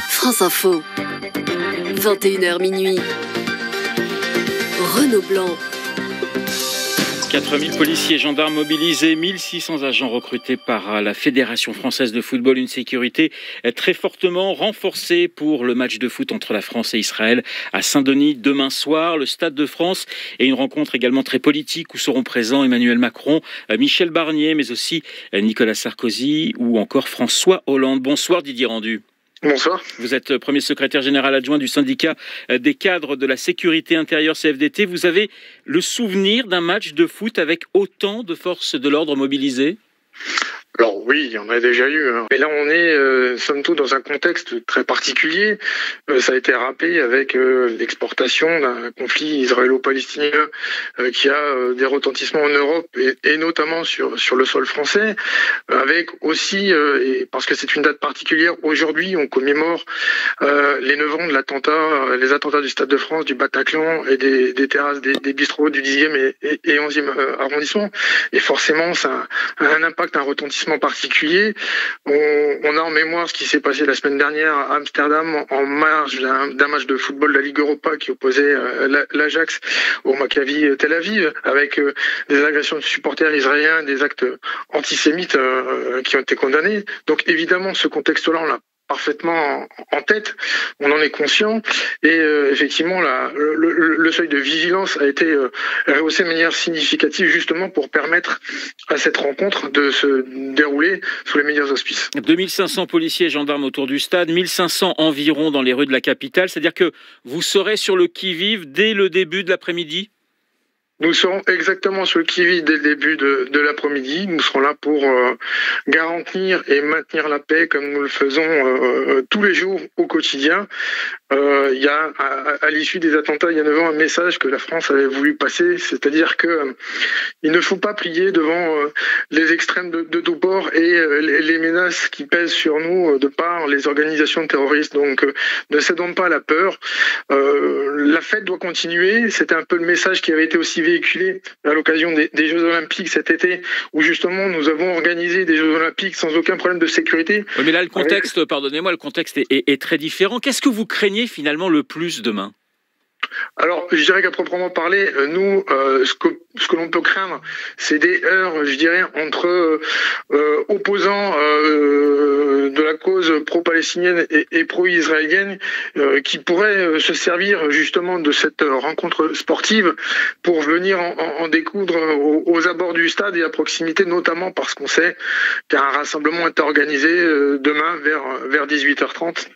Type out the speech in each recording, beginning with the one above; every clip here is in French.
France Info, 21h minuit. Renaud Blanc. 4000 policiers et gendarmes mobilisés, 1600 agents recrutés par la Fédération française de football. Une sécurité très fortement renforcée pour le match de foot entre la France et Israël à Saint-Denis demain soir. Le Stade de France et une rencontre également très politique où seront présents Emmanuel Macron, Michel Barnier, mais aussi Nicolas Sarkozy ou encore François Hollande. Bonsoir Didier Rendu. Bonsoir. Vous êtes premier secrétaire général adjoint du syndicat des cadres de la sécurité intérieure CFDT. Vous avez le souvenir d'un match de foot avec autant de forces de l'ordre mobilisées ? Alors oui, il y en a déjà eu. Mais là, on est somme toute dans un contexte très particulier. Ça a été rappelé avec l'exportation d'un conflit israélo-palestinien qui a des retentissements en Europe et notamment sur le sol français. Avec aussi, et parce que c'est une date particulière, aujourd'hui, on commémore les 9 ans de l'attentat, les attentats du Stade de France, du Bataclan et des terrasses des bistrots du 10e et 11e arrondissement. Et forcément, ça a un impact, un retentissement particulier. On a en mémoire ce qui s'est passé la semaine dernière à Amsterdam en marge d'un match de football de la Ligue Europa qui opposait l'Ajax au Maccabi Tel Aviv avec des agressions de supporters israéliens, des actes antisémites qui ont été condamnés. Donc évidemment, ce contexte-là, on l'a parfaitement en tête, on en est conscient et effectivement le seuil de vigilance a été rehaussé de manière significative justement pour permettre à cette rencontre de se dérouler sous les meilleurs auspices. 2500 policiers et gendarmes autour du stade, 1500 environ dans les rues de la capitale, c'est-à-dire que vous serez sur le qui-vive dès le début de l'après-midi ? Nous serons exactement sur le qui-vive dès le début de l'après-midi. Nous serons là pour garantir et maintenir la paix comme nous le faisons tous les jours au quotidien. Il y a à l'issue des attentats il y a 9 ans un message que la France avait voulu passer, c'est-à-dire que il ne faut pas plier devant les extrêmes de tous bords et les menaces qui pèsent sur nous de par les organisations terroristes. Donc ne cédons pas à la peur. La fête doit continuer. C'était un peu le message qui avait été aussi véhiculé à l'occasion des Jeux Olympiques cet été, où justement nous avons organisé des Jeux Olympiques sans aucun problème de sécurité. Oui, mais là, le contexte, pardonnez-moi, le contexte est très différent. Qu'est-ce que vous craignez finalement le plus demain ? Alors, je dirais qu'à proprement parler, nous, ce que l'on peut craindre, c'est des heurts, je dirais, entre opposants de la cause pro-palestinienne et pro-israélienne qui pourraient se servir justement de cette rencontre sportive pour venir en découdre aux abords du stade et à proximité, notamment parce qu'on sait qu'un rassemblement est organisé demain vers 18h30.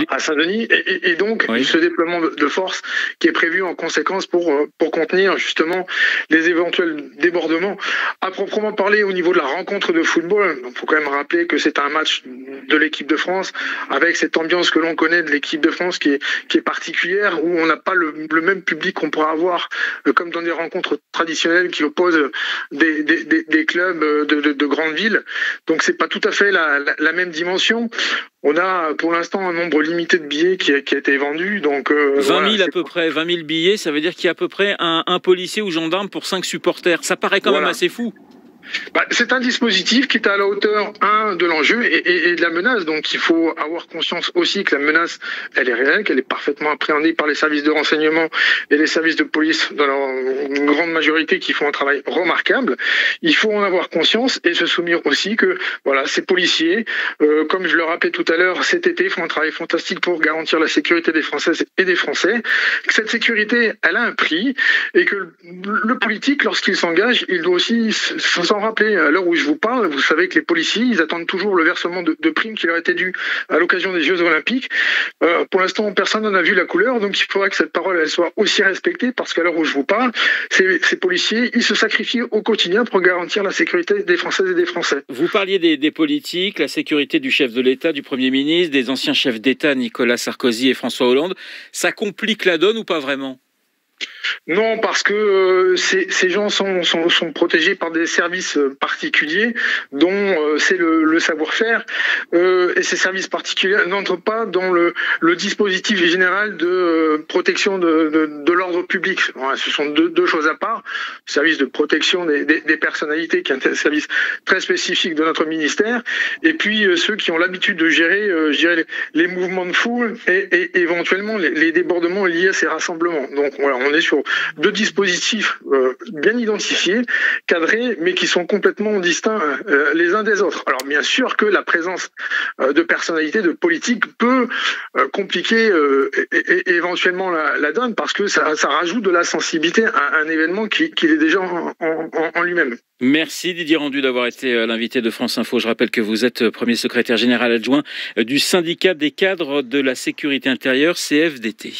À Saint-Denis et donc oui. Ce déploiement de force qui est prévu en conséquence pour contenir justement les éventuels débordements. À proprement parler au niveau de la rencontre de football, il faut quand même rappeler que c'est un match de l'équipe de France avec cette ambiance que l'on connaît de l'équipe de France qui est particulière, où on n'a pas le même public qu'on pourra avoir comme dans des rencontres traditionnelles qui opposent des clubs de grandes villes. Donc c'est pas tout à fait la même dimension. On a pour l'instant un nombre limité de billets qui a été vendu. Donc, 20 000 à peu près, 20 000 billets, ça veut dire qu'il y a à peu près un policier ou gendarme pour 5 supporters. Ça paraît quand même assez fou. C'est un dispositif qui est à la hauteur de l'enjeu et de la menace. Donc il faut avoir conscience aussi que la menace, elle est réelle, qu'elle est parfaitement appréhendée par les services de renseignement et les services de police dans leur grande majorité qui font un travail remarquable. Il faut en avoir conscience et se souvenir aussi que voilà, ces policiers, comme je le rappelais tout à l'heure, cet été font un travail fantastique pour garantir la sécurité des Françaises et des Français. Que cette sécurité, elle a un prix et que le politique, lorsqu'il s'engage, il doit aussi s'en rappeler. À l'heure où je vous parle, vous savez que les policiers, ils attendent toujours le versement de primes qui leur était dû à l'occasion des Jeux Olympiques. Pour l'instant, personne n'en a vu la couleur, donc il faudra que cette parole elle soit aussi respectée, parce qu'à l'heure où je vous parle, ces policiers, ils se sacrifient au quotidien pour garantir la sécurité des Françaises et des Français. Vous parliez des politiques, la sécurité du chef de l'État, du Premier ministre, des anciens chefs d'État, Nicolas Sarkozy et François Hollande. Ça complique la donne ou pas vraiment ? Non, parce que ces gens sont protégés par des services particuliers dont c'est le savoir-faire. Et ces services particuliers n'entrent pas dans le dispositif général de protection de l'ordre public. Voilà, ce sont deux choses à part. Le service de protection des personnalités, qui est un service très spécifique de notre ministère, et puis ceux qui ont l'habitude de gérer, je dirais, les mouvements de foule et éventuellement les débordements liés à ces rassemblements. Donc voilà, on est sur deux dispositifs bien identifiés, cadrés, mais qui sont complètement distincts les uns des autres. Alors bien sûr que la présence de personnalités, de politiques peut compliquer éventuellement la donne, parce que ça rajoute de la sensibilité à un événement qui est déjà en lui-même. Merci Didier Rendu d'avoir été l'invité de France Info. Je rappelle que vous êtes premier secrétaire général adjoint du syndicat des cadres de la sécurité intérieure, CFDT.